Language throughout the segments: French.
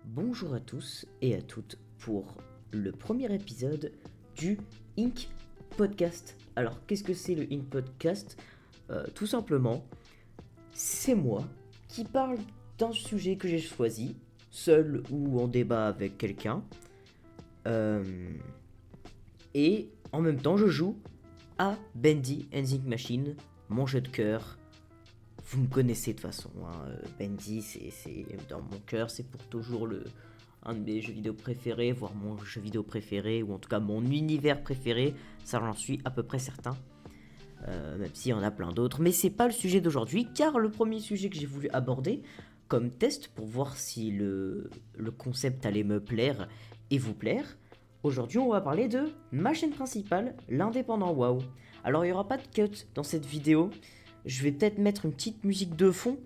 Bonjour à tous et à toutes pour le premier épisode du Ink Podcast. Alors, qu'est-ce que c'est le Ink Podcast? Tout simplement, c'est moi qui parle d'un sujet que j'ai choisi, seul ou en débat avec quelqu'un. Et en même temps, je joue à Bendy and Ink Machine, mon jeu de cœur. Vous me connaissez de toute façon, hein. Bendy, c'est dans mon cœur, c'est pour toujours un de mes jeux vidéo préférés, voire mon jeu vidéo préféré, ou en tout cas mon univers préféré, ça j'en suis à peu près certain. Même s'il y en a plein d'autres, mais c'est pas le sujet d'aujourd'hui, car le premier sujet que j'ai voulu aborder comme test pour voir si le concept allait me plaire et vous plaire, aujourd'hui on va parler de ma chaîne principale, l'indépendant WoW. Alors il n'y aura pas de cut dans cette vidéo, je vais peut-être mettre une petite musique de fond,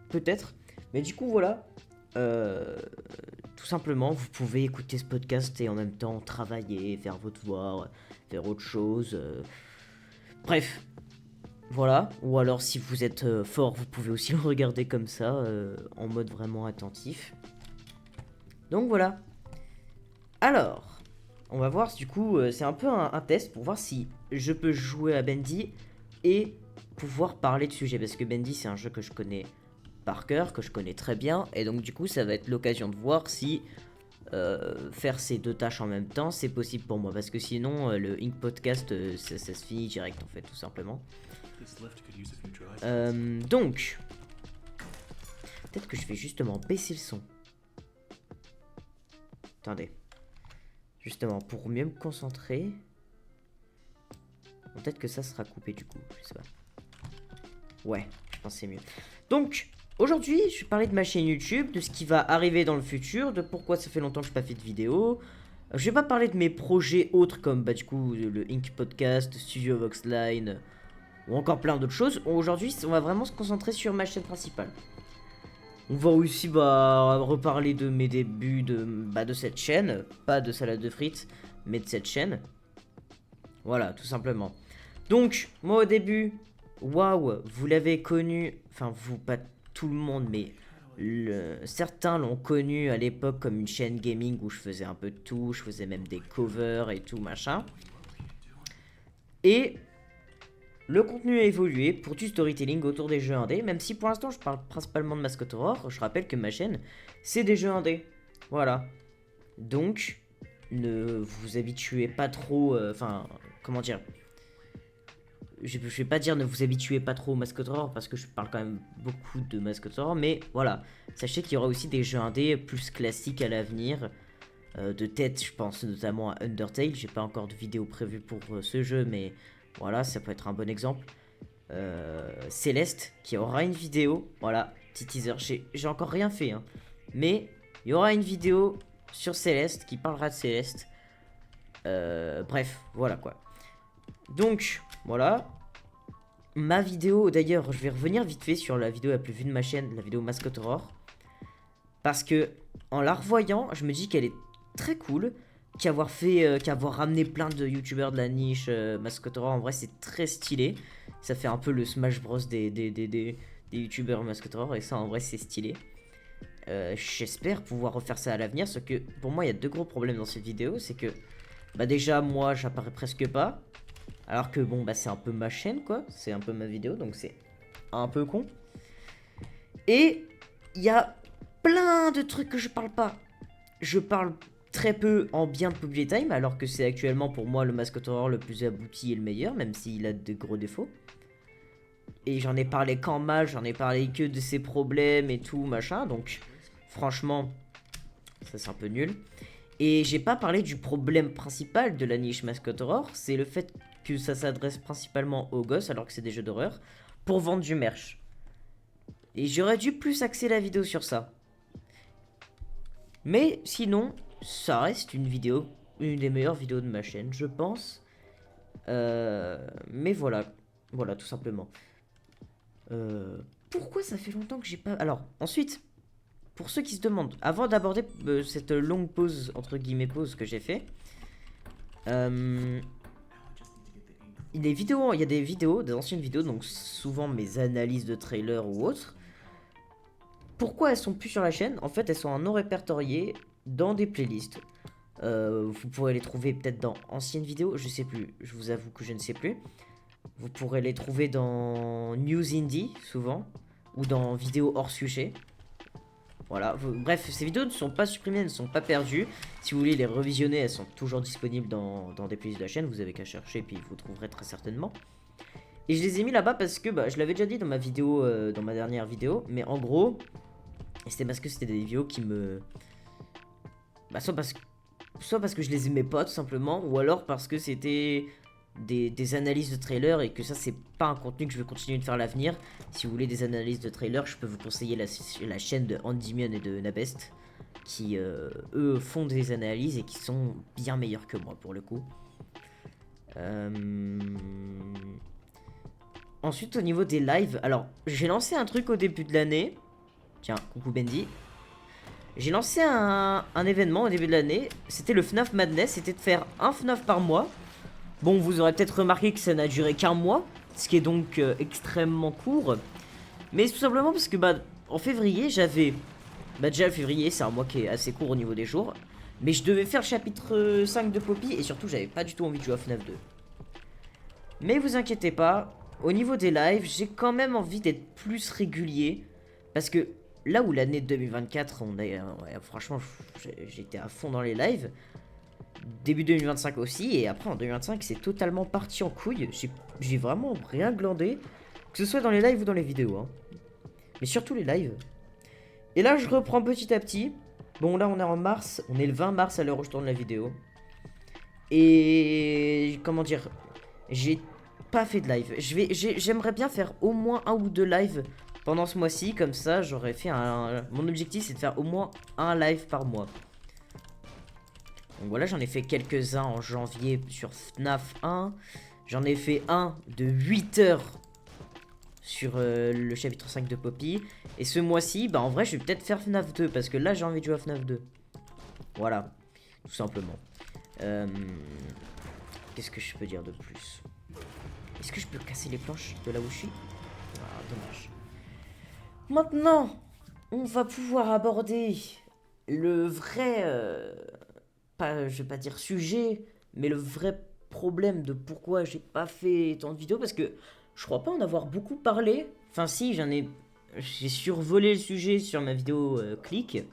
peut-être, mais du coup voilà, tout simplement vous pouvez écouter ce podcast et en même temps travailler, faire vos devoirs, faire autre chose, bref, voilà. Ou alors si vous êtes fort, vous pouvez aussi le regarder comme ça, en mode vraiment attentif. Donc voilà. Alors, on va voir du coup, c'est un peu un test pour voir si je peux jouer à Bendy et pouvoir parler de sujet. Parce que Bendy c'est un jeu que je connais par cœur, que je connais très bien. Et donc du coup ça va être l'occasion de voir si faire ces deux tâches en même temps c'est possible pour moi. Parce que sinon le Ink Podcast ça se finit direct en fait tout simplement. Donc, peut-être que je vais justement baisser le son. Attendez. Justement, pour mieux me concentrer. Peut-être que ça sera coupé du coup, je sais pas. Ouais, je pense que c'est mieux. Donc, aujourd'hui, je vais parler de ma chaîne YouTube, de ce qui va arriver dans le futur, de pourquoi ça fait longtemps que je n'ai pas fait de vidéo. Je vais pas parler de mes projets autres comme bah du coup le Ink Podcast, Studio Voxline ou encore plein d'autres choses. Aujourd'hui, on va vraiment se concentrer sur ma chaîne principale. On va aussi reparler de mes débuts de cette chaîne, pas de salade de frites, mais de cette chaîne. Voilà, tout simplement. Donc, moi au début, waouh, vous l'avez connu, enfin vous, pas tout le monde, mais certains l'ont connu à l'époque comme une chaîne gaming où je faisais un peu de tout, je faisais même des covers et tout machin. Et le contenu a évolué pour du storytelling autour des jeux indés, même si pour l'instant je parle principalement de Mascot Horror. Je rappelle que ma chaîne, c'est des jeux indés. Voilà. Donc, ne vous habituez pas trop... Enfin, comment dire, je vais pas dire ne vous habituez pas trop au Mascot Horror, parce que je parle quand même beaucoup de Mascot Horror, mais voilà. Sachez qu'il y aura aussi des jeux indés plus classiques à l'avenir. De tête, je pense notamment à Undertale. J'ai pas encore de vidéo prévue pour ce jeu, mais voilà, ça peut être un bon exemple. Céleste, qui aura une vidéo, voilà, petit teaser. J'ai encore rien fait, hein, mais il y aura une vidéo sur Céleste qui parlera de Céleste. Bref, voilà quoi. Donc, voilà. Ma vidéo, d'ailleurs, je vais revenir vite fait sur la vidéo la plus vue de ma chaîne, la vidéo Mascot Horror. Parce que, en la revoyant, je me dis qu'elle est très cool. Qu'avoir ramené plein de youtubeurs de la niche Mascot Horror, en vrai, c'est très stylé. Ça fait un peu le Smash Bros des youtubeurs Mascot Horror, et ça, en vrai, c'est stylé. J'espère pouvoir refaire ça à l'avenir, sauf que pour moi, il y a deux gros problèmes dans cette vidéo. C'est que, bah déjà, moi, j'apparais presque pas. Alors que, bon, bah c'est un peu ma chaîne, quoi. C'est un peu ma vidéo, donc c'est un peu con. Et il y a plein de trucs que je parle pas. Je parle très peu en bien de PUBG Time, alors que c'est actuellement pour moi le Mascot Horror le plus abouti et le meilleur, même s'il a de gros défauts. Et j'en ai parlé qu'en mal, j'en ai parlé que de ses problèmes et tout, machin, donc franchement, ça c'est un peu nul. Et j'ai pas parlé du problème principal de la niche Mascot Horror, c'est le fait que ça s'adresse principalement aux gosses, alors que c'est des jeux d'horreur, pour vendre du merch. Et j'aurais dû plus axer la vidéo sur ça. Mais sinon, ça reste une vidéo, une des meilleures vidéos de ma chaîne, je pense. Mais voilà, voilà, tout simplement. Pourquoi ça fait longtemps que j'ai pas... Alors, ensuite, pour ceux qui se demandent, avant d'aborder cette longue pause, entre guillemets pause que j'ai fait, il y a des anciennes vidéos, donc souvent mes analyses de trailers ou autres, pourquoi elles sont plus sur la chaîne? En fait, elles sont en non répertoriées dans des playlists. Vous pourrez les trouver peut-être dans anciennes vidéos, je sais plus, je vous avoue que je ne sais plus. Vous pourrez les trouver dans News Indie, souvent, ou dans vidéos hors sujet. Voilà, bref, ces vidéos ne sont pas supprimées, elles ne sont pas perdues. Si vous voulez les revisionner, elles sont toujours disponibles dans des playlists de la chaîne. Vous avez qu'à chercher, puis vous trouverez très certainement. Et je les ai mis là-bas parce que, bah, je l'avais déjà dit dans ma vidéo, dans ma dernière vidéo. Mais en gros, c'était parce que c'était des vidéos qui me... Bah, soit parce que je les aimais pas, tout simplement. Ou alors parce que c'était... Des analyses de trailers et que ça c'est pas un contenu que je vais continuer de faire à l'avenir. Si vous voulez des analyses de trailers, je peux vous conseiller la chaîne de Andymion et de Nabest qui eux font des analyses et qui sont bien meilleurs que moi pour le coup. Ensuite au niveau des lives, alors j'ai lancé un truc au début de l'année. Tiens, coucou Bendy. J'ai lancé un événement au début de l'année, c'était le FNAF Madness, c'était de faire un FNAF par mois. Bon, vous aurez peut-être remarqué que ça n'a duré qu'un mois, ce qui est donc extrêmement court. Mais tout simplement parce que, bah, en février, j'avais... Bah, déjà, le février, c'est un mois qui est assez court au niveau des jours. Mais je devais faire le chapitre 5 de Poppy, et surtout, j'avais pas du tout envie de jouer à FNAF 2. Mais vous inquiétez pas, au niveau des lives, j'ai quand même envie d'être plus régulier. Parce que là où l'année 2024, ouais, franchement, j'étais à fond dans les lives... Début 2025 aussi, et après en 2025 c'est totalement parti en couille. J'ai vraiment rien glandé, que ce soit dans les lives ou dans les vidéos, hein. Mais surtout les lives. Et là je reprends petit à petit. Bon là on est en mars, on est le 20 mars à l'heure où je tourne la vidéo. Et comment dire, j'ai pas fait de live. J'aimerais bien faire au moins un ou deux lives pendant ce mois-ci, comme ça j'aurais fait mon objectif c'est de faire au moins un live par mois. Donc voilà, j'en ai fait quelques-uns en janvier sur FNAF 1. J'en ai fait un de 8 heures sur le chapitre 5 de Poppy. Et ce mois-ci, bah en vrai, je vais peut-être faire FNAF 2 parce que là, j'ai envie de jouer à FNAF 2. Voilà, tout simplement. Qu'est-ce que je peux dire de plus? Est-ce que je peux casser les planches de là où je suis? Ah, dommage. Maintenant, on va pouvoir aborder le vrai... je vais pas dire sujet, mais le vrai problème de pourquoi j'ai pas fait tant de vidéos, parce que je crois pas en avoir beaucoup parlé. Enfin si, j'ai survolé le sujet sur ma vidéo clic.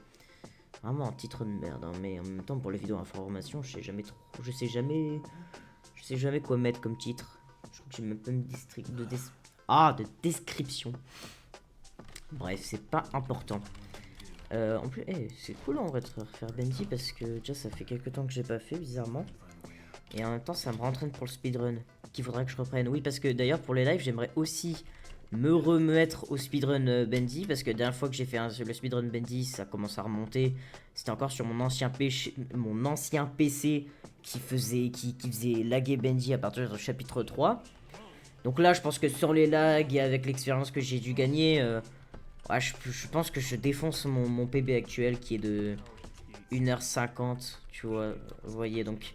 Vraiment un titre de merde, hein, mais en même temps pour les vidéos information, je sais jamais quoi mettre comme titre. Je crois que j'ai même pas une de description. Bref, c'est pas important. En plus, c'est cool en vrai de refaire Bendy parce que déjà ça fait quelques temps que j'ai pas fait bizarrement. Et en même temps ça me rentraîne pour le speedrun qu'il faudra que je reprenne. Oui parce que d'ailleurs pour les lives j'aimerais aussi me remettre au speedrun Bendy. Parce que la dernière fois que j'ai fait le speedrun Bendy ça commence à remonter. C'était encore sur mon ancien PC qui faisait laguer Bendy à partir du chapitre 3. Donc là je pense que sur les lags et avec l'expérience que j'ai dû gagner... ouais, je pense que je défonce mon PB actuel qui est de 1h50, tu vois, vous voyez, donc,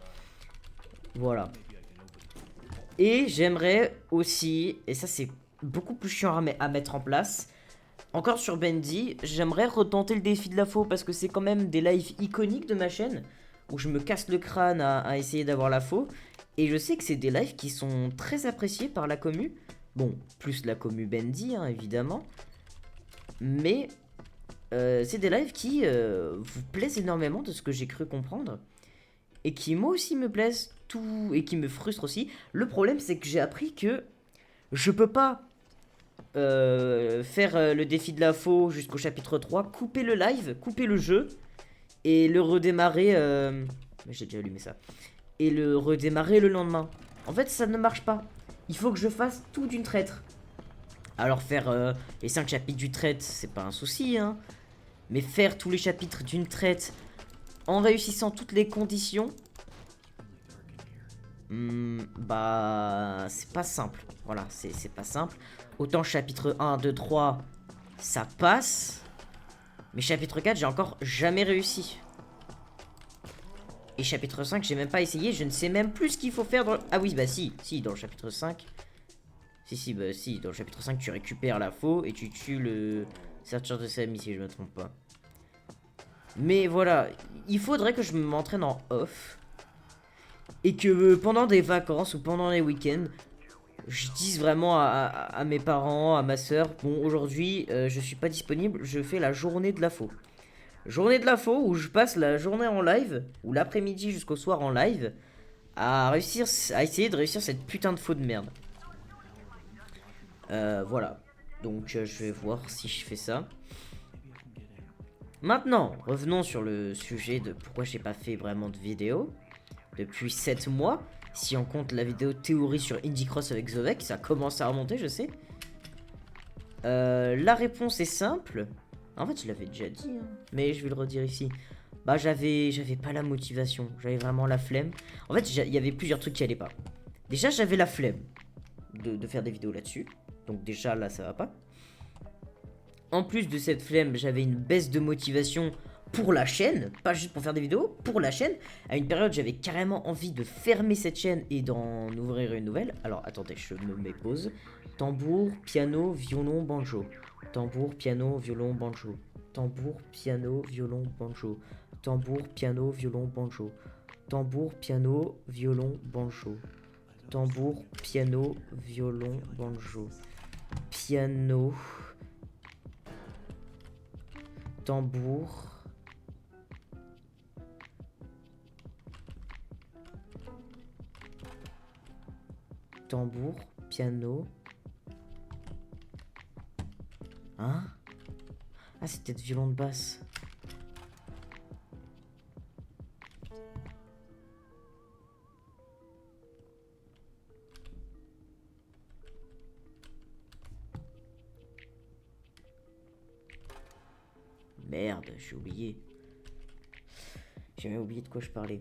voilà. Et j'aimerais aussi, et ça c'est beaucoup plus chiant à mettre en place, encore sur Bendy, j'aimerais retenter le défi de la faux, parce que c'est quand même des lives iconiques de ma chaîne, où je me casse le crâne à essayer d'avoir la faux, et je sais que c'est des lives qui sont très appréciés par la commu, bon, plus la commu Bendy, hein, évidemment, mais c'est des lives qui vous plaisent énormément de ce que j'ai cru comprendre. Et qui moi aussi me plaisent tout et qui me frustrent aussi. Le problème c'est que j'ai appris que je peux pas faire le défi de la faux jusqu'au chapitre 3, couper le live, couper le jeu et le redémarrer. J'ai déjà allumé ça. Et le redémarrer le lendemain. En fait ça ne marche pas. Il faut que je fasse tout d'une traite. Alors faire les 5 chapitres d'une traite, c'est pas un souci, hein. Mais faire tous les chapitres d'une traite en réussissant toutes les conditions, bah c'est pas simple. Voilà, c'est pas simple. Autant chapitre 1, 2, 3, ça passe. Mais chapitre 4, j'ai encore jamais réussi. Et chapitre 5, j'ai même pas essayé. Je ne sais même plus ce qu'il faut faire dans... Ah oui, bah si, dans le chapitre 5... Si, dans le chapitre 5, tu récupères la faux et tu tues le... Searcher de Sami si je me trompe pas. Mais voilà, il faudrait que je m'entraîne en off. Et que pendant des vacances ou pendant les week-ends, je dise vraiment à mes parents, à ma soeur, bon aujourd'hui je suis pas disponible, je fais la journée de la faux. Journée de la faux où je passe la journée en live, ou l'après-midi jusqu'au soir en live, à essayer de réussir cette putain de faux de merde. Voilà. Donc je vais voir si je fais ça. Maintenant, revenons sur le sujet de pourquoi j'ai pas fait vraiment de vidéo depuis 7 mois. Si on compte la vidéo théorie sur Indie Cross avec Zovek, ça commence à remonter, je sais. La réponse est simple. En fait, je l'avais déjà dit, hein, mais je vais le redire ici. Bah, j'avais pas la motivation. J'avais vraiment la flemme. En fait, il y avait plusieurs trucs qui allaient pas. Déjà, j'avais la flemme de faire des vidéos là-dessus. Donc déjà, là, ça va pas. En plus de cette flemme, j'avais une baisse de motivation pour la chaîne, pas juste pour faire des vidéos, pour la chaîne. À une période, j'avais carrément envie de fermer cette chaîne et d'en ouvrir une nouvelle. Alors, attendez, je me mets pause. Tambour, piano, violon, banjo. Tambour, piano, violon, banjo. Tambour, piano, violon, banjo. Tambour, piano, violon, banjo. Tambour, piano, violon, banjo. Tambour, piano, violon, banjo. Piano, tambour, tambour, piano. Hein? Ah, c'est peut-être violon de basse. Merde, j'ai oublié. J'ai même oublié de quoi je parlais.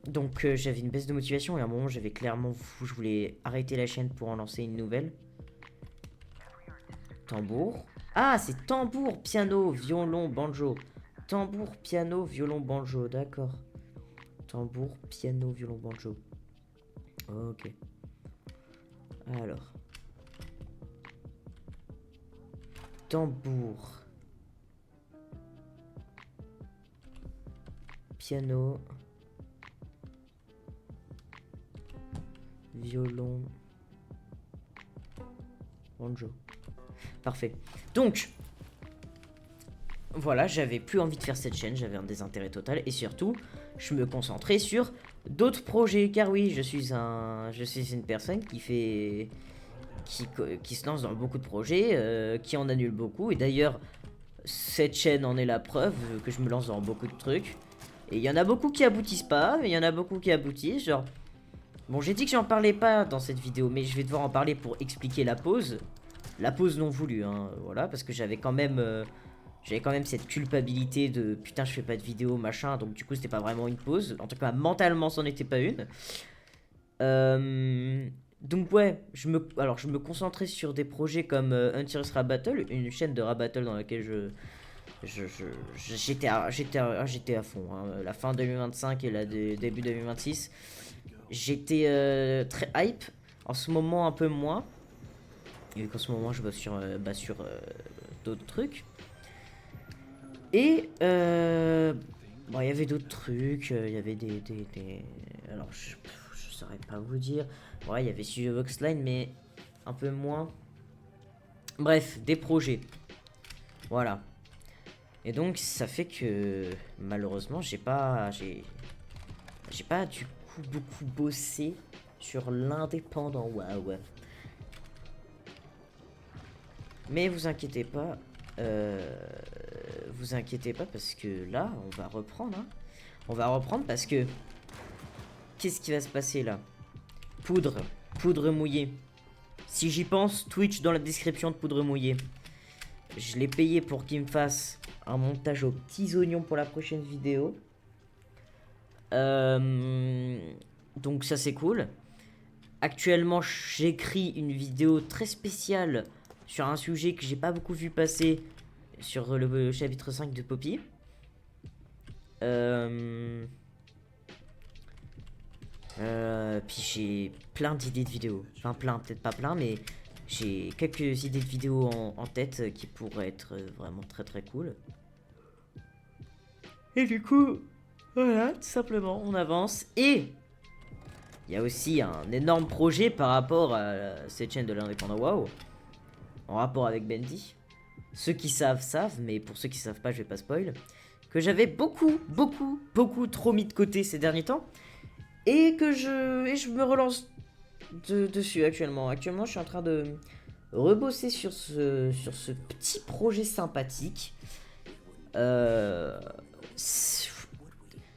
Donc j'avais une baisse de motivation et à un moment j'avais clairement je voulais arrêter la chaîne pour en lancer une nouvelle. Tambour. Ah, c'est tambour, piano, violon, banjo. Tambour, piano, violon, banjo, d'accord. Tambour, piano, violon, banjo. Ok. Alors. Tambour. Piano. Violon. Banjo. Parfait. Donc, voilà, j'avais plus envie de faire cette chaîne, j'avais un désintérêt total et surtout, je me concentrais sur d'autres projets. Car oui, je suis une personne qui fait, qui se lance dans beaucoup de projets, qui en annule beaucoup. Et d'ailleurs, cette chaîne en est la preuve que je me lance dans beaucoup de trucs. Et il y en a beaucoup qui aboutissent pas, mais il y en a beaucoup qui aboutissent. Genre, bon, j'ai dit que j'en parlais pas dans cette vidéo, mais je vais devoir en parler pour expliquer la pause. La pause non voulue, hein, voilà, parce que j'avais quand même cette culpabilité de putain, je fais pas de vidéo, machin, donc du coup, c'était pas vraiment une pause. En tout cas, mentalement, c'en était pas une. Donc, ouais, je me concentrais sur des projets comme Hunter's Rap Battle, une chaîne de rap battle dans laquelle j'étais à fond, hein. La fin 2025 et la début 2026, j'étais très hype. En ce moment, un peu moins. Et vu qu'en ce moment je bosse sur d'autres trucs. Et bon, il y avait d'autres trucs, il y avait des alors je saurais pas vous dire. Ouais, il y avait Studio Voxline mais un peu moins. Bref, des projets. Voilà. Et donc ça fait que malheureusement j'ai pas du coup beaucoup bossé sur l'indépendant. Waouh. Mais vous inquiétez pas, parce que là, on va reprendre. Hein. On va reprendre parce que qu'est-ce qui va se passer là? Poudre mouillée. Si j'y pense, Twitch dans la description de poudre mouillée. Je l'ai payé pour qu'il me fasse un montage aux petits oignons pour la prochaine vidéo. Donc ça c'est cool. Actuellement, j'écris une vidéo très spéciale sur un sujet que j'ai pas beaucoup vu passer sur le chapitre 5 de Poppy. Puis j'ai plein d'idées de vidéos. Enfin plein, peut-être pas plein, mais J'ai quelques idées de vidéos en tête qui pourraient être vraiment très très cool. Et du coup, voilà, tout simplement, on avance. Et il y a aussi un énorme projet par rapport à cette chaîne de l'indépendant WoW, en rapport avec Bendy. Ceux qui savent, savent, mais pour ceux qui savent pas, je vais pas spoil. Que j'avais beaucoup trop mis de côté ces derniers temps. Et que je me relance dessus actuellement. Actuellement, je suis en train de rebosser sur ce petit projet sympathique.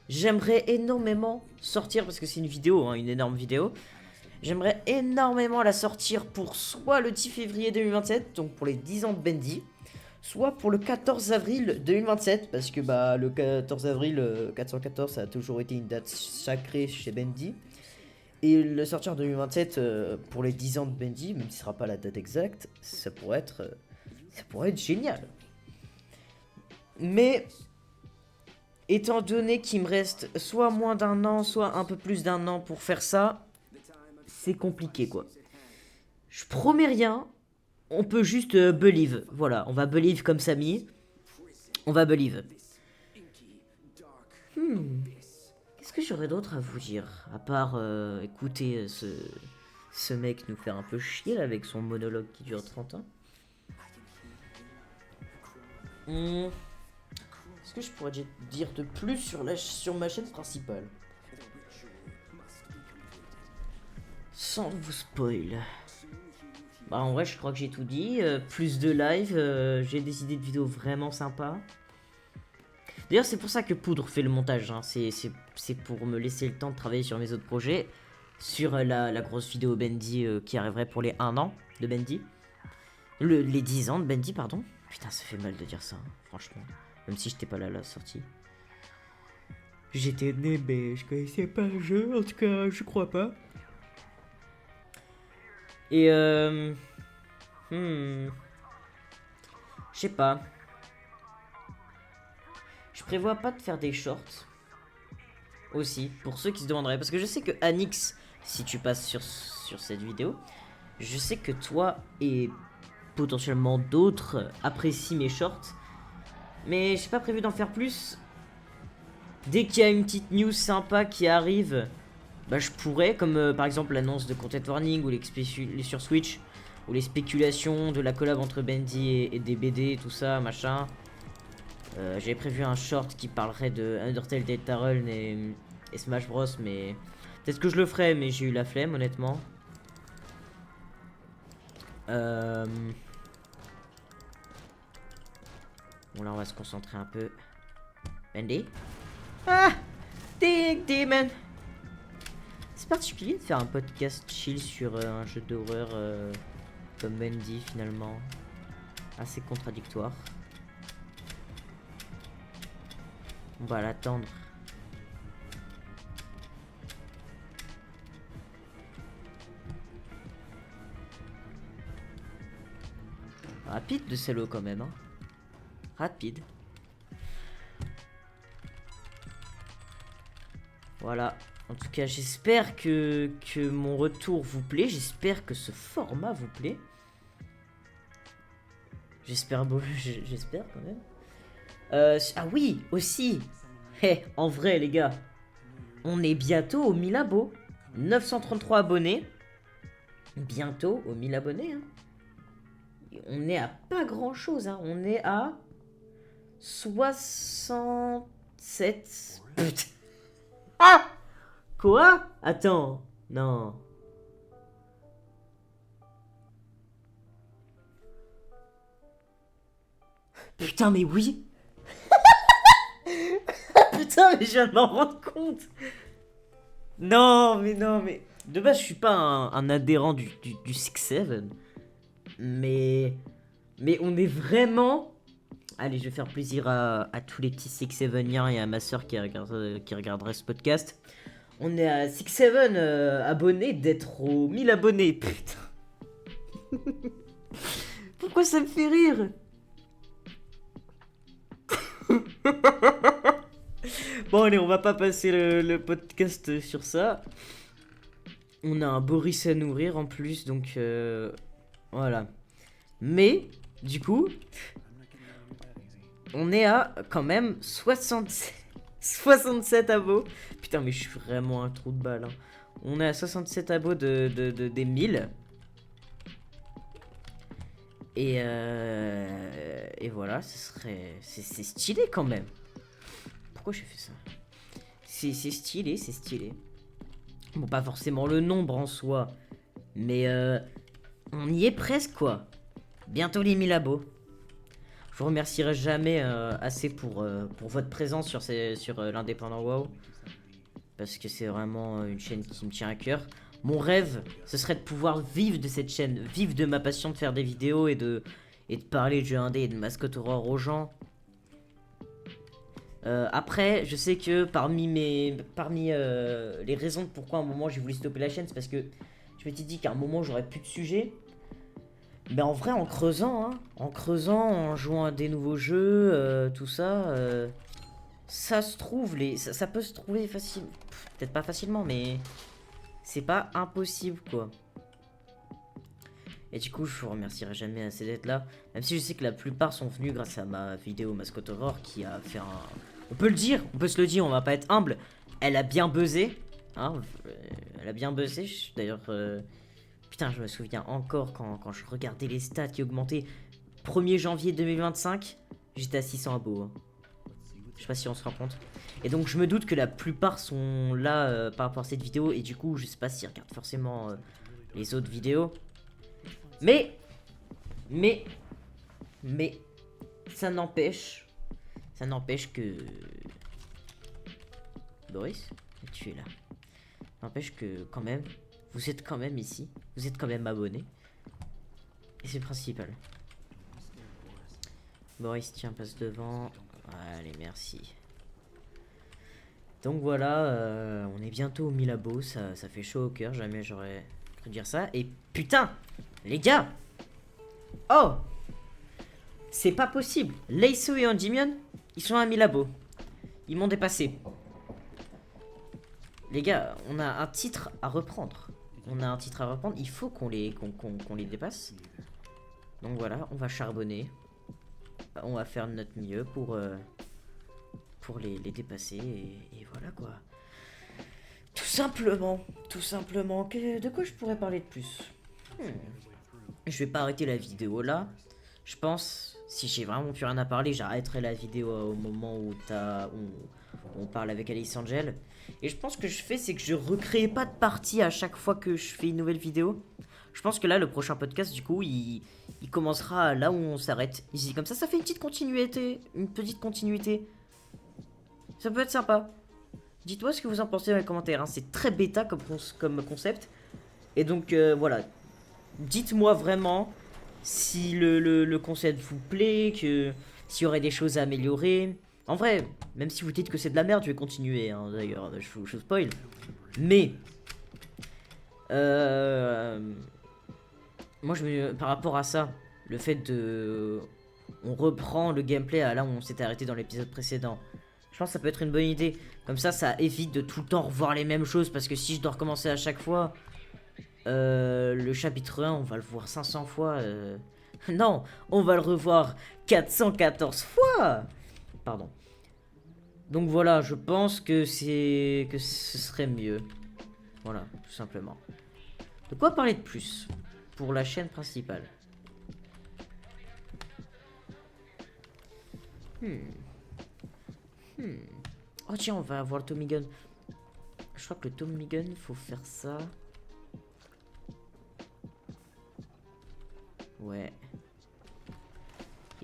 J'aimerais énormément sortir, parce que c'est une vidéo, hein, une énorme vidéo. J'aimerais énormément la sortir pour soit le 10 février 2027, donc pour les 10 ans de Bendy, soit pour le 14 avril 2027, parce que bah le 14 avril 414 ça a toujours été une date sacrée chez Bendy. Et le sortir en 2027 pour les 10 ans de Bendy, même si ce sera pas la date exacte, ça pourrait être génial. Mais étant donné qu'il me reste soit moins d'un an, soit un peu plus d'un an pour faire ça, c'est compliqué quoi. Je promets rien, on peut juste believe. Voilà, on va believe comme Samy. On va believe. Qu'est-ce que j'aurais d'autre à vous dire? À part écouter ce mec nous faire un peu chier là, avec son monologue qui dure 30 ans. Qu'est-ce que je pourrais dire de plus sur ma chaîne principale? Sans vous spoil. Bah en vrai je crois que j'ai tout dit. Plus de live, j'ai des idées de vidéos vraiment sympas. D'ailleurs c'est pour ça que Poudre fait le montage, hein. C'est pour me laisser le temps de travailler sur mes autres projets. Sur la grosse vidéo Bendy qui arriverait pour les 1 an de Bendy. Les 10 ans de Bendy, pardon. Putain ça fait mal de dire ça, hein, franchement. Même si j'étais pas là à la sortie. J'étais né mais je connaissais pas le jeu, en tout cas je crois pas. Et je sais pas. Je prévois pas de faire des shorts. Aussi, pour ceux qui se demanderaient. Parce que je sais que Anix, si tu passes sur cette vidéo, je sais que toi et potentiellement d'autres apprécient mes shorts. Mais j'ai pas prévu d'en faire plus. Dès qu'il y a une petite news sympa qui arrive, bah je pourrais, comme par exemple l'annonce de Content Warning ou les sur Switch, ou les spéculations de la collab entre Bendy et des BD, tout ça, machin. J'avais prévu un short qui parlerait de Undertale Deltarune et Smash Bros, mais peut-être que je le ferai, mais j'ai eu la flemme honnêtement. Bon là on va se concentrer un peu. Bendy. Ah, Dig Demon. C'est particulier de faire un podcast chill sur un jeu d'horreur comme Bendy finalement. Assez contradictoire. On va l'attendre. Rapide de Cello quand même, hein. Rapide. Voilà. En tout cas, j'espère que mon retour vous plaît. J'espère que ce format vous plaît. J'espère quand même. Ah oui, aussi. En vrai, les gars. On est bientôt aux 1000 abos. 933 abonnés. Bientôt aux 1000 abonnés. Hein. On est à pas grand chose. Hein. On est à 67. Putain. Ah! Quoi? Attends. Non. Putain, mais oui. Putain, mais je viens de m'en rendre compte. Non, mais de base, je suis pas un adhérent du 6-7. Mais on est vraiment... Allez, je vais faire plaisir à tous les petits 6-7iens et à ma soeur qui regarderait ce podcast. On est à 6-7 abonnés d'être aux 1000 abonnés. Putain. Pourquoi ça me fait rire? Bon allez, on va pas passer le podcast sur ça. On a un Boris à nourrir en plus, donc Voilà. Mais, du coup, on est à quand même 67 abos. Putain, mais je suis vraiment un trou de balle. Hein. On est à 67 abos des 1000. Et voilà, c'est stylé quand même. Pourquoi j'ai fait ça? C'est stylé, c'est stylé. Bon, pas forcément le nombre en soi. Mais on y est presque, quoi. Bientôt les 1000 abos. Je vous remercierai jamais assez pour votre présence sur l'Indépendant WoW. Parce que c'est vraiment une chaîne qui me tient à cœur. Mon rêve, ce serait de pouvoir vivre de cette chaîne, vivre de ma passion de faire des vidéos et de parler de jeux indés et de Mascotte Horror aux gens. Après, je sais que parmi les raisons de pourquoi à un moment j'ai voulu stopper la chaîne, c'est parce que je m'étais dit qu'à un moment j'aurais plus de sujets. Mais en vrai, en creusant, en jouant à des nouveaux jeux, tout ça, ça se trouve, ça peut se trouver facilement. Peut-être pas facilement, mais c'est pas impossible, quoi. Et du coup, je vous remercierai jamais assez d'être là. Même si je sais que la plupart sont venus grâce à ma vidéo Mascotte Horror qui a fait un... On peut le dire, on peut se le dire, on va pas être humble. Elle a bien buzzé. Hein, elle a bien buzzé. D'ailleurs, putain, je me souviens encore quand je regardais les stats qui augmentaient. 1er janvier 2025, j'étais à 600 abos. Hein. Je sais pas si on se rend compte. Et donc, je me doute que la plupart sont là par rapport à cette vidéo. Et du coup, je sais pas s'ils regardent forcément les autres vidéos. Mais, ça n'empêche que... Boris, tu es là. Ça n'empêche que quand même, vous êtes quand même ici. Vous êtes quand même abonné. Et c'est le principal. Boris, tiens, passe devant. Allez, merci. Donc voilà, on est bientôt aux 1000 abos. Ça fait chaud au cœur. Jamais j'aurais cru dire ça. Et putain, les gars! Oh! C'est pas possible. Leiso et Endymion, ils sont à 1000 abos. Ils m'ont dépassé. Les gars, on a un titre à reprendre. Il faut qu'on les dépasse. Donc voilà, on va charbonner. On va faire de notre mieux pour les dépasser. Et voilà quoi. Tout simplement. De quoi je pourrais parler de plus? Je vais pas arrêter la vidéo là. Je pense, si j'ai vraiment plus rien à parler, j'arrêterai la vidéo au moment où on parle avec Alice Angel. Et je pense que je fais, c'est que je recrée pas de partie à chaque fois que je fais une nouvelle vidéo. Je pense que là, le prochain podcast, du coup, il commencera là où on s'arrête. Ici, comme ça fait une petite continuité. Ça peut être sympa. Dites-moi ce que vous en pensez dans les commentaires. Hein. C'est très bêta comme concept. Et donc, voilà. Dites-moi vraiment si le concept vous plaît, que s'il y aurait des choses à améliorer. En vrai, même si vous dites que c'est de la merde, je vais continuer, hein, d'ailleurs, je vous spoil. Mais, moi, par rapport à ça, le fait de... On reprend le gameplay à là où on s'était arrêté dans l'épisode précédent. Je pense que ça peut être une bonne idée. Comme ça évite de tout le temps revoir les mêmes choses, parce que si je dois recommencer à chaque fois... le chapitre 1, on va le voir 500 fois. Non, on va le revoir 414 fois. Pardon. Donc voilà, je pense que ce serait mieux. Voilà, tout simplement. De quoi parler de plus pour la chaîne principale? Oh tiens, on va avoir le Tommy Gun. Je crois que le Tommy Gun, faut faire ça. Ouais.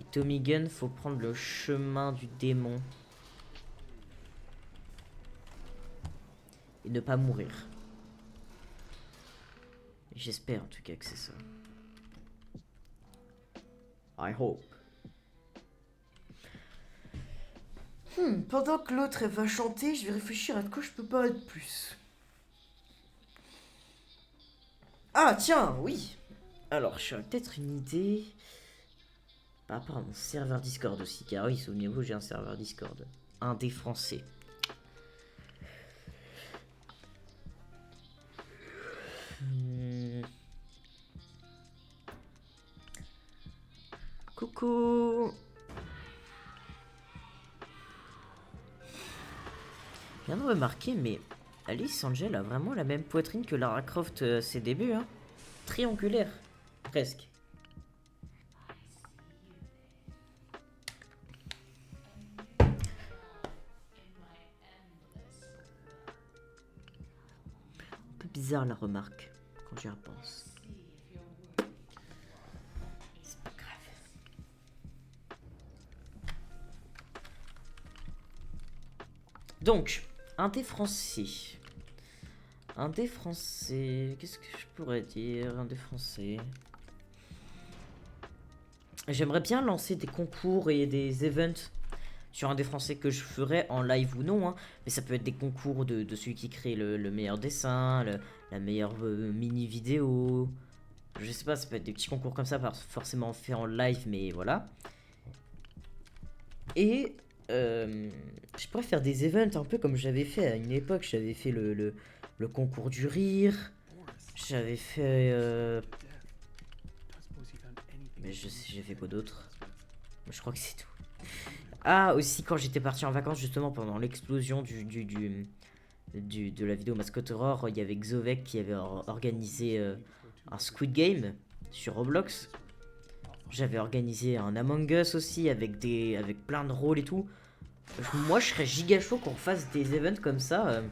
Et Tommy Gun, faut prendre le chemin du démon. Et ne pas mourir. J'espère en tout cas que c'est ça. I hope. Pendant que l'autre elle va chanter, je vais réfléchir à quoi je peux parler de plus. Ah tiens, oui. Alors, j'aurais peut-être une idée par rapport à mon serveur Discord aussi. Car oui, souvenez-vous, j'ai un serveur Discord. Un des Français. coucou. Je viens de remarquer, mais Alice Angel a vraiment la même poitrine que Lara Croft à ses débuts, hein. Triangulaire, presque. Un peu bizarre la remarque, quand j'y repense. C'est pas grave. Donc, un dé français. Un dé français. Qu'est-ce que je pourrais dire? Un dé français. J'aimerais bien lancer des concours et des events sur un dé français que je ferais en live ou non. Hein. Mais ça peut être des concours de celui qui crée le meilleur dessin, la meilleure mini vidéo. Je sais pas, ça peut être des petits concours comme ça, pas forcément fait en live, mais voilà. Et je pourrais faire des events un peu comme j'avais fait à une époque. J'avais fait le concours du rire. J'avais fait... mais je sais, j'ai fait quoi d'autre? Je crois que c'est tout. Ah, aussi quand j'étais parti en vacances justement pendant l'explosion de la vidéo Mascotte Horror, il y avait Xovec qui avait organisé un Squid Game sur Roblox. J'avais organisé un Among Us aussi avec plein de rôles et tout. Moi je serais giga chaud qu'on fasse des events comme ça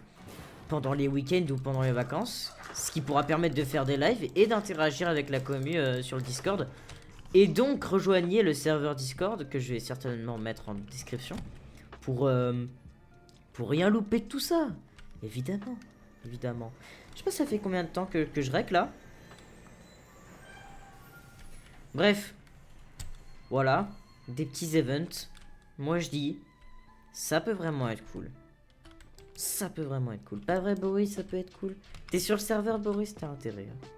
pendant les week-ends ou pendant les vacances. Ce qui pourra permettre de faire des lives et d'interagir avec la commu sur le Discord. Et donc rejoignez le serveur Discord que je vais certainement mettre en description pour rien louper de tout ça. Évidemment, évidemment. Je sais pas ça fait combien de temps que je rec là. Bref, voilà, des petits events. Moi je dis, ça peut vraiment être cool. Ça peut vraiment être cool. Pas vrai Boris, ça peut être cool. T'es sur le serveur Boris, t'as intérêt. Hein.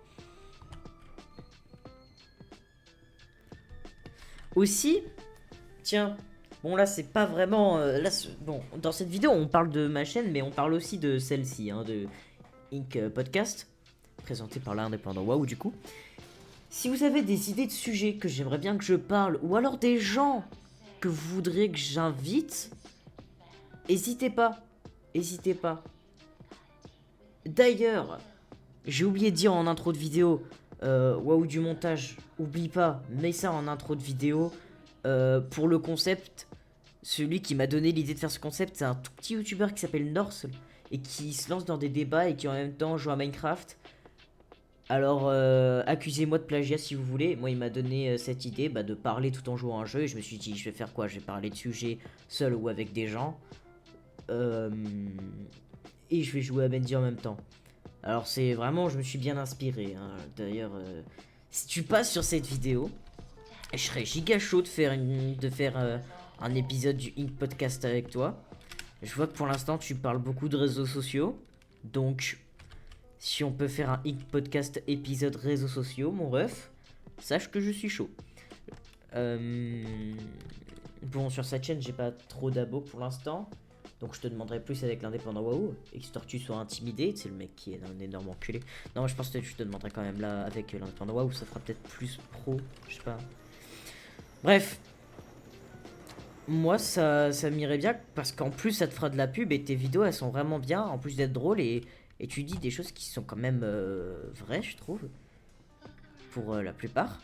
Aussi, tiens, bon là c'est pas vraiment... bon, dans cette vidéo on parle de ma chaîne, mais on parle aussi de celle-ci, hein, de Ink Podcast, présenté par l'indépendant Waouh du coup. Si vous avez des idées de sujets que j'aimerais bien que je parle, ou alors des gens que vous voudriez que j'invite, n'hésitez pas, n'hésitez pas. D'ailleurs, j'ai oublié de dire en intro de vidéo, Waouh du montage, oublie pas, mets ça en intro de vidéo. Pour le concept, celui qui m'a donné l'idée de faire ce concept, c'est un tout petit youtubeur qui s'appelle Norse et qui se lance dans des débats et qui en même temps joue à Minecraft. Alors, accusez-moi de plagiat si vous voulez. Moi, il m'a donné cette idée de parler tout en jouant à un jeu. Et je me suis dit, je vais faire quoi? Je vais parler de sujets seul ou avec des gens. Et je vais jouer à Bendy en même temps. Alors, c'est vraiment, je me suis bien inspiré. Hein. D'ailleurs, si tu passes sur cette vidéo, je serais giga chaud de faire, un épisode du Ink Podcast avec toi. Je vois que pour l'instant, tu parles beaucoup de réseaux sociaux. Donc... si on peut faire un Ink Podcast épisode réseaux sociaux, mon ref, sache que je suis chaud. Bon, sur cette chaîne, j'ai pas trop d'abos pour l'instant. Donc je te demanderai plus avec l'indépendant Waouh. Histoire que tu sois intimidé. C'est le mec qui est un énorme enculé. Non, je pense que je te demanderai quand même là avec l'indépendant Waouh. Ça fera peut-être plus pro. Je sais pas. Bref. Moi, ça m'irait bien. Parce qu'en plus, ça te fera de la pub. Et tes vidéos, elles sont vraiment bien. En plus d'être drôles. Et tu dis des choses qui sont quand même vraies, je trouve. Pour la plupart.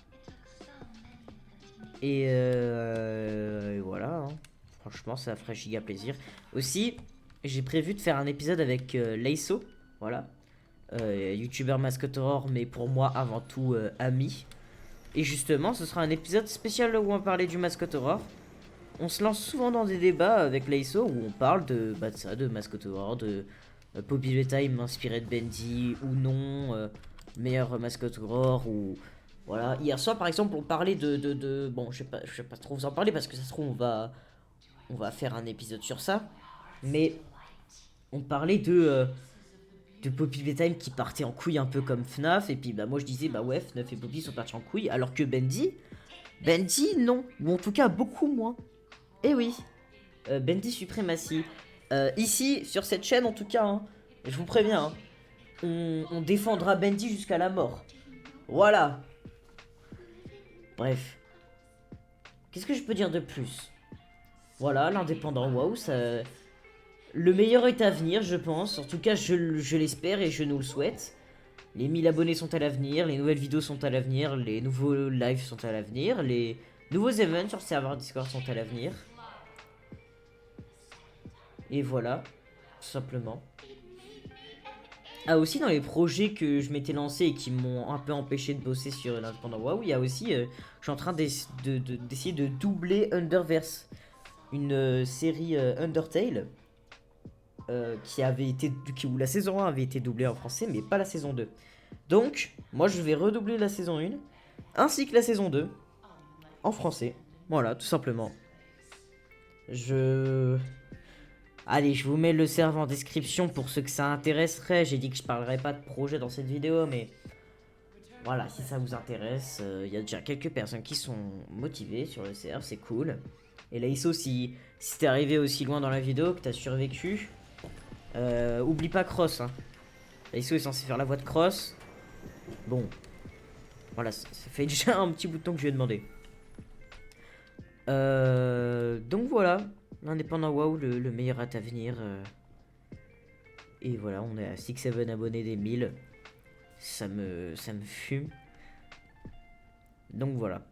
Et voilà. Hein. Franchement, ça ferait giga plaisir. Aussi, j'ai prévu de faire un épisode avec Leiso. Voilà. YouTuber Mascotte Horror, mais pour moi, avant tout, ami. Et justement, ce sera un épisode spécial où on va parler du Mascotte Horror. On se lance souvent dans des débats avec Leiso où on parle de ça, de Mascotte Horror, de... Poppy Time inspiré de Bendy ou non, meilleur mascotte horror ou voilà. Hier soir par exemple on parlait de bon je sais pas trop vous en parler parce que ça se trouve on va faire un épisode sur ça, mais on parlait de Poppy Time qui partait en couille un peu comme FNAF et puis moi je disais ouais FNAF et Poppy sont partis en couille alors que Bendy non, ou en tout cas beaucoup moins. Et oui, Bendy suprématie. Ici, sur cette chaîne en tout cas, hein, je vous préviens, hein, on défendra Bendy jusqu'à la mort. Voilà. Bref. Qu'est-ce que je peux dire de plus? Voilà, l'indépendant, waouh, ça... Le meilleur est à venir, je pense. En tout cas, je l'espère et je nous le souhaite. Les 1000 abonnés sont à l'avenir, les nouvelles vidéos sont à l'avenir, les nouveaux lives sont à l'avenir, les nouveaux events sur le serveur Discord sont à l'avenir. Et voilà, tout simplement. Ah, aussi dans les projets que je m'étais lancé et qui m'ont un peu empêché de bosser sur l'indépendant WoW, il y a aussi, je suis en train d'essayer de doubler Underverse, une série Undertale, qui avait été, où la saison 1 avait été doublée en français, mais pas la saison 2. Donc, moi je vais redoubler la saison 1, ainsi que la saison 2, en français. Voilà, tout simplement. Allez, je vous mets le serveur en description pour ceux que ça intéresserait. J'ai dit que je parlerai pas de projet dans cette vidéo, mais voilà, si ça vous intéresse, il y a déjà quelques personnes qui sont motivées sur le serveur, c'est cool. Et là, Isso, si t'es arrivé aussi loin dans la vidéo, que t'as survécu, oublie pas Cross. Hein. Là, Isso est censé faire la voix de Cross. Bon, voilà, ça fait déjà un petit bout de temps que je lui ai demandé. Donc voilà. L'indépendant WoW, le meilleur à venir. Et voilà, on est à 6-7 abonnés des 1000. Ça me fume. Donc voilà.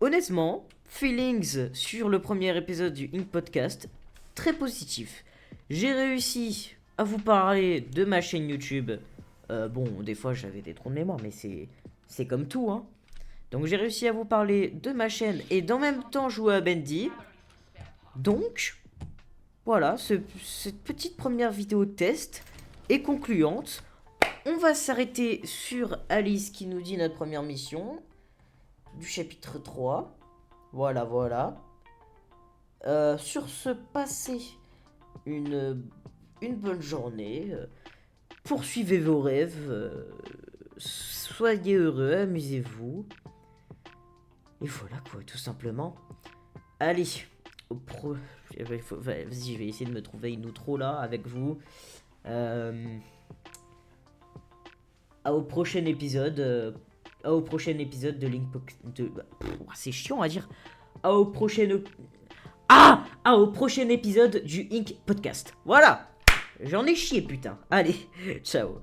Honnêtement, feelings sur le premier épisode du Ink Podcast, très positif. J'ai réussi à vous parler de ma chaîne YouTube. Bon, des fois j'avais des trous de mémoire, mais c'est comme tout, hein. Donc j'ai réussi à vous parler de ma chaîne et en même temps jouer à Bendy. Donc, voilà, cette petite première vidéo test est concluante. On va s'arrêter sur Alice qui nous dit notre première mission du chapitre 3. Voilà, voilà. Sur ce, passez une bonne journée. Poursuivez vos rêves. Soyez heureux, amusez-vous. Et voilà quoi, tout simplement. Allez. Vas-y, je vais essayer de me trouver une outro là avec vous. Au prochain épisode. De Link. C'est chiant à dire. Au prochain épisode du Ink Podcast. Voilà. J'en ai chié, putain. Allez, ciao.